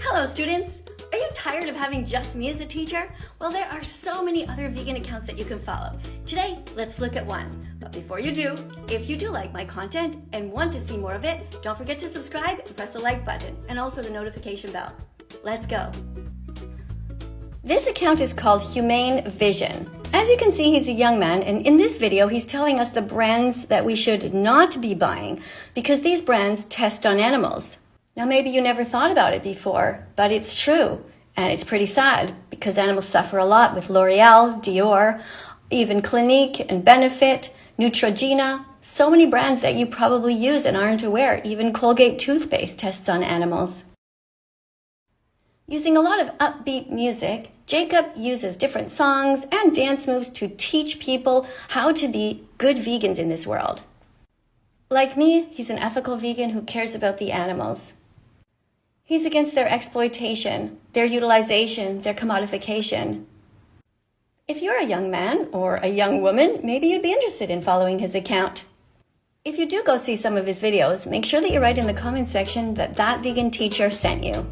Hello students! Are you tired of having just me as a teacher? Well, there are so many other vegan accounts that you can follow. Today, let's look at one. But before you do, if you do like my content and want to see more of it, don't forget to subscribe and press the like button and also the notification bell. Let's go. This account is called Humane Vision. As you can see, he's a young man, and in this video, he's telling us the brands that we should not be buying because these brands test on animals. Now, maybe you never thought about it before, but it's true. And it's pretty sad because animals suffer a lot with L'Oreal, Dior, even Clinique and Benefit, Neutrogena, so many brands that you probably use and aren't aware. Even Colgate toothpaste tests on animals. Using a lot of upbeat music, Jacob uses different songs and dance moves to teach people how to be good vegans in this world. Like me, he's an ethical vegan who cares about the animals. He's against their exploitation, their utilization, their commodification. If you're a young man or a young woman, maybe you'd be interested in following his account. If you do go see some of his videos, make sure that you write in the comment section that vegan teacher sent you.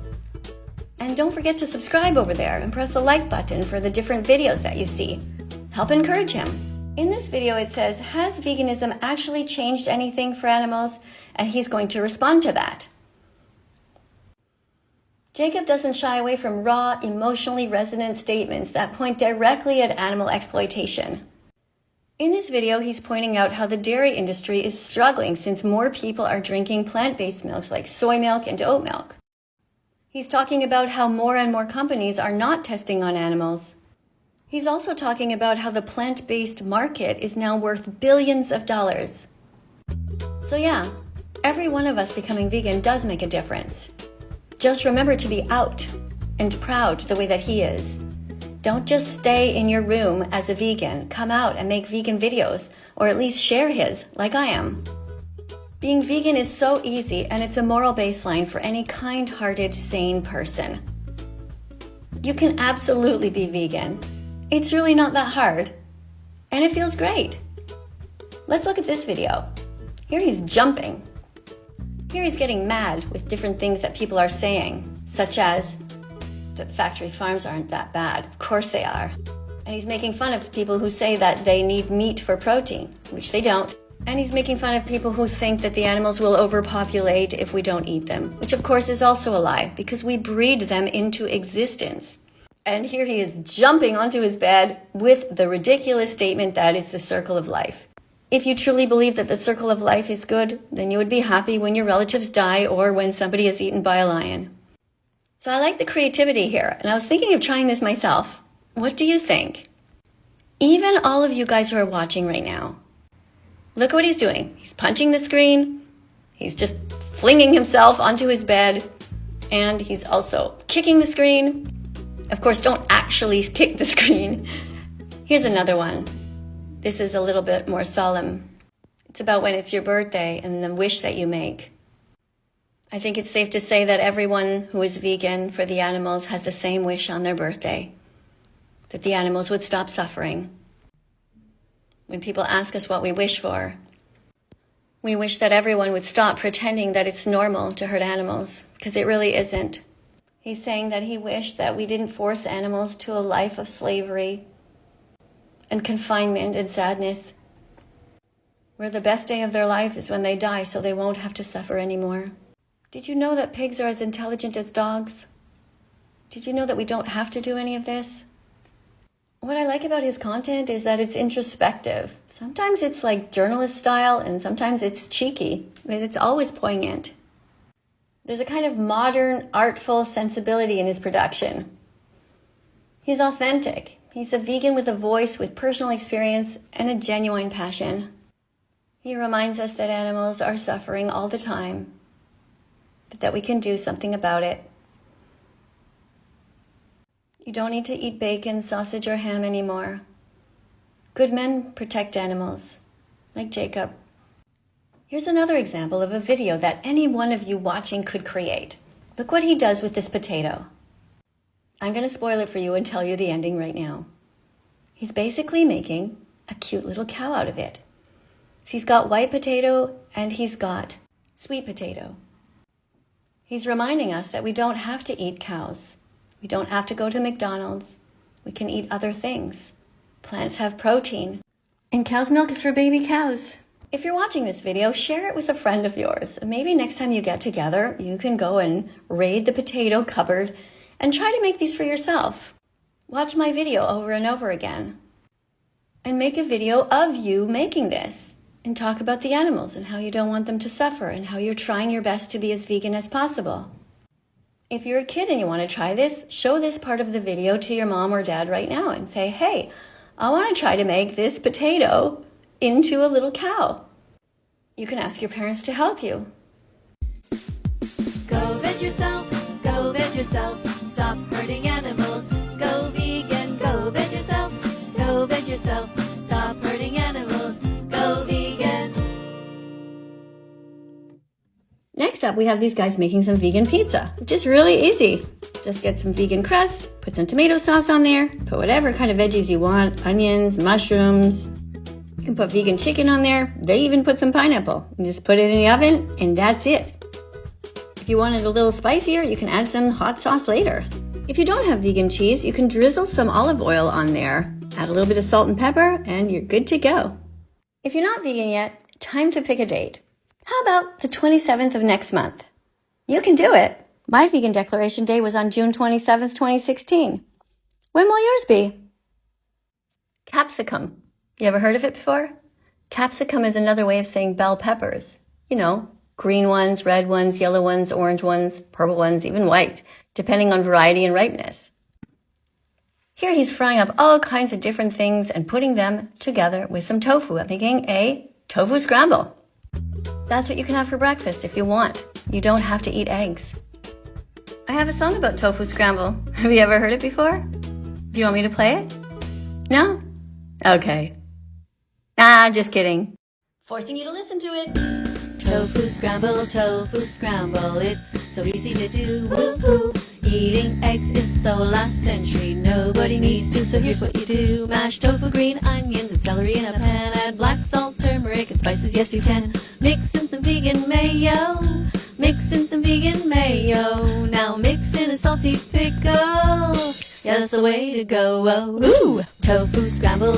And don't forget to subscribe over there and press the like button for the different videos that you see. Help encourage him. In this video it says, has veganism actually changed anything for animals? And he's going to respond to that. Jacob doesn't shy away from raw, emotionally resonant statements that point directly at animal exploitation. In this video, he's pointing out how the dairy industry is struggling since more people are drinking plant-based milks like soy milk and oat milk. He's talking about how more and more companies are not testing on animals. He's also talking about how the plant-based market is now worth billions of dollars. So yeah, every one of us becoming vegan does make a difference. Just remember to be out and proud the way that he is. Don't just stay in your room as a vegan. Come out and make vegan videos, or at least share his, like I am. Being vegan is so easy, and it's a moral baseline for any kind-hearted, sane person. You can absolutely be vegan. It's really not that hard, and it feels great. Let's look at this video. Here he's jumping. Here he's getting mad with different things that people are saying, such as that factory farms aren't that bad. Of course they are. And he's making fun of people who say that they need meat for protein, which they don't. And he's making fun of people who think that the animals will overpopulate if we don't eat them, which of course is also a lie, because we breed them into existence. And here he is jumping onto his bed with the ridiculous statement that it's the circle of life. If you truly believe that the circle of life is good, then you would be happy when your relatives die or when somebody is eaten by a lion. So I like the creativity here, and I was thinking of trying this myself. What do you think? Even all of you guys who are watching right now, look what he's doing. He's punching the screen, he's just flinging himself onto his bed, and he's also kicking the screen. Of course, don't actually kick the screen. Here's another one. This is a little bit more solemn. It's about when it's your birthday and the wish that you make. I think it's safe to say that everyone who is vegan for the animals has the same wish on their birthday, that the animals would stop suffering. When people ask us what we wish for, we wish that everyone would stop pretending that it's normal to hurt animals, because it really isn't. He's saying that he wished that we didn't force animals to a life of slavery and confinement and sadness, where the best day of their life is when they die so they won't have to suffer anymore. Did you know that pigs are as intelligent as dogs? Did you know that we don't have to do any of this? What I like about his content is that it's introspective. Sometimes it's like journalist style and sometimes it's cheeky, but it's always poignant. There's a kind of modern, artful sensibility in his production. He's authentic. He's a vegan with a voice, with personal experience, and a genuine passion. He reminds us that animals are suffering all the time, but that we can do something about it. You don't need to eat bacon, sausage, or ham anymore. Good men protect animals, like Jacob. Here's another example of a video that any one of you watching could create. Look what he does with this potato. I'm going to spoil it for you and tell you the ending right now. He's basically making a cute little cow out of it. So he's got white potato and he's got sweet potato. He's reminding us that we don't have to eat cows. We don't have to go to McDonald's. We can eat other things. Plants have protein, and cow's milk is for baby cows. If you're watching this video, share it with a friend of yours. Maybe next time you get together, you can go and raid the potato cupboard and try to make these for yourself. Watch my video over and over again. And make a video of you making this. And talk about the animals and how you don't want them to suffer and how you're trying your best to be as vegan as possible. If you're a kid and you want to try this, show this part of the video to your mom or dad right now and say, hey, I want to try to make this potato into a little cow. You can ask your parents to help you. Go veg yourself, stop hurting animals. Go vegan, go veg yourself, stop hurting animals. Go vegan. Next up, we have these guys making some vegan pizza, which is really easy. Just get some vegan crust, put some tomato sauce on there, put whatever kind of veggies you want, onions, mushrooms. You can put vegan chicken on there. They even put some pineapple. You just put it in the oven, and that's it. If you want it a little spicier, you can add some hot sauce later. If you don't have vegan cheese, you can drizzle some olive oil on there, add a little bit of salt and pepper, and you're good to go. If you're not vegan yet, time to pick a date. How about the 27th of next month? You can do it. My vegan declaration day was on June 27th, 2016. When will yours be? Capsicum. You ever heard of it before? Capsicum is another way of saying bell peppers. You know, green ones, red ones, yellow ones, orange ones, purple ones, even white, depending on variety and ripeness. Here he's frying up all kinds of different things and putting them together with some tofu and making a tofu scramble. That's what you can have for breakfast if you want. You don't have to eat eggs. I have a song about tofu scramble. Have you ever heard it before? Do you want me to play it? No? Okay. Just kidding. Forcing you to listen to it. Tofu scramble, it's so easy to do, woo-hoo. Eating eggs is so last century, nobody needs to, so here's what you do. Mash tofu, green onions, and celery in a pan, add black salt, turmeric, and spices, yes you can. Mix in some vegan mayo, now mix in a salty pickle. Yeah, that's the way to go. Ooh. Tofu scramble,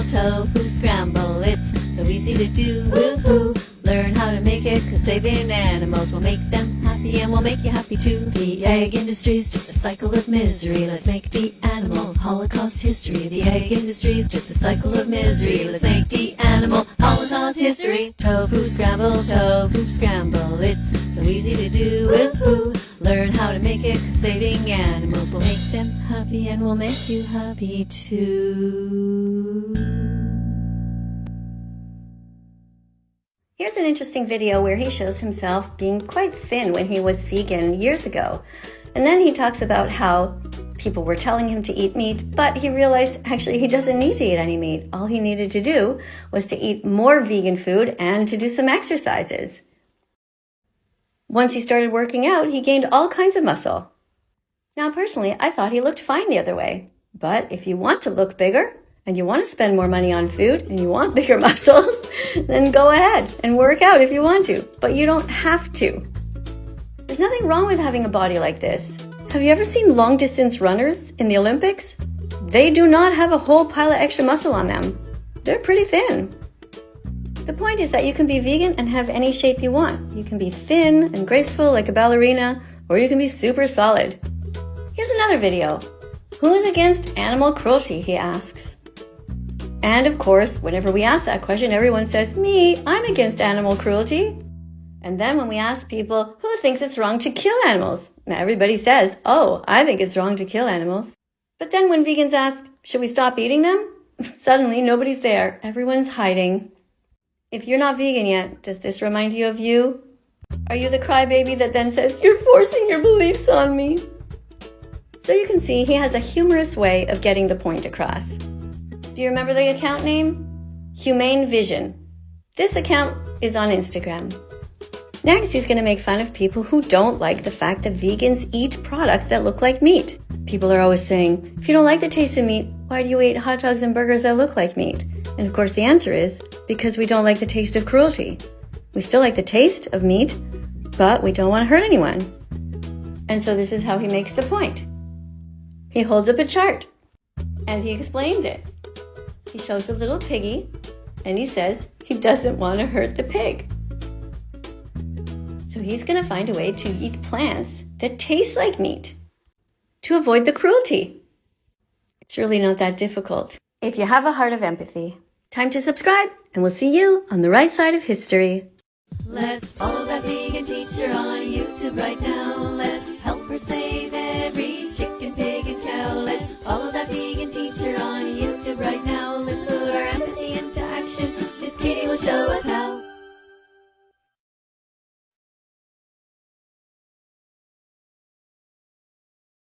it's so easy to do. Woo-hoo. Learn how to make it, 'cause saving animals will make them happy and will make you happy too. The egg industry's just a cycle of misery. Let's make the animal Holocaust history. The egg industry's just a cycle of misery. Let's make the animal Holocaust history. Tofu scramble, it's so easy to do. Woo-hoo. Learn how to make it, 'cause saving animals will make them happy and will make you happy too. Here's an interesting video where he shows himself being quite thin when he was vegan years ago. And then he talks about how people were telling him to eat meat, but he realized actually he doesn't need to eat any meat. All he needed to do was to eat more vegan food and to do some exercises. Once he started working out, he gained all kinds of muscle. Now, personally, I thought he looked fine the other way. But if you want to look bigger, and you want to spend more money on food, and you want bigger muscles, then go ahead and work out if you want to. But you don't have to. There's nothing wrong with having a body like this. Have you ever seen long-distance runners in the Olympics? They do not have a whole pile of extra muscle on them. They're pretty thin. The point is that you can be vegan and have any shape you want. You can be thin and graceful like a ballerina, or you can be super solid. Here's another video. Who's against animal cruelty, he asks. And of course, whenever we ask that question, everyone says, me, I'm against animal cruelty. And then when we ask people, who thinks it's wrong to kill animals? Everybody says, oh, I think it's wrong to kill animals. But then when vegans ask, should we stop eating them? Suddenly, nobody's there. Everyone's hiding. If you're not vegan yet, does this remind you of you? Are you the crybaby that then says, you're forcing your beliefs on me? So you can see he has a humorous way of getting the point across. Do you remember the account name? Humane Vision. This account is on Instagram. Next, he's going to make fun of people who don't like the fact that vegans eat products that look like meat. People are always saying, if you don't like the taste of meat, why do you eat hot dogs and burgers that look like meat? And of course the answer is, because we don't like the taste of cruelty. We still like the taste of meat, but we don't want to hurt anyone. And so this is how he makes the point. He holds up a chart and he explains it. He shows a little piggy and he says he doesn't want to hurt the pig. So he's going to find a way to eat plants that taste like meat to avoid the cruelty. It's really not that difficult. If you have a heart of empathy, time to subscribe, and we'll see you on the right side of history. Let's follow that vegan teacher on YouTube right now.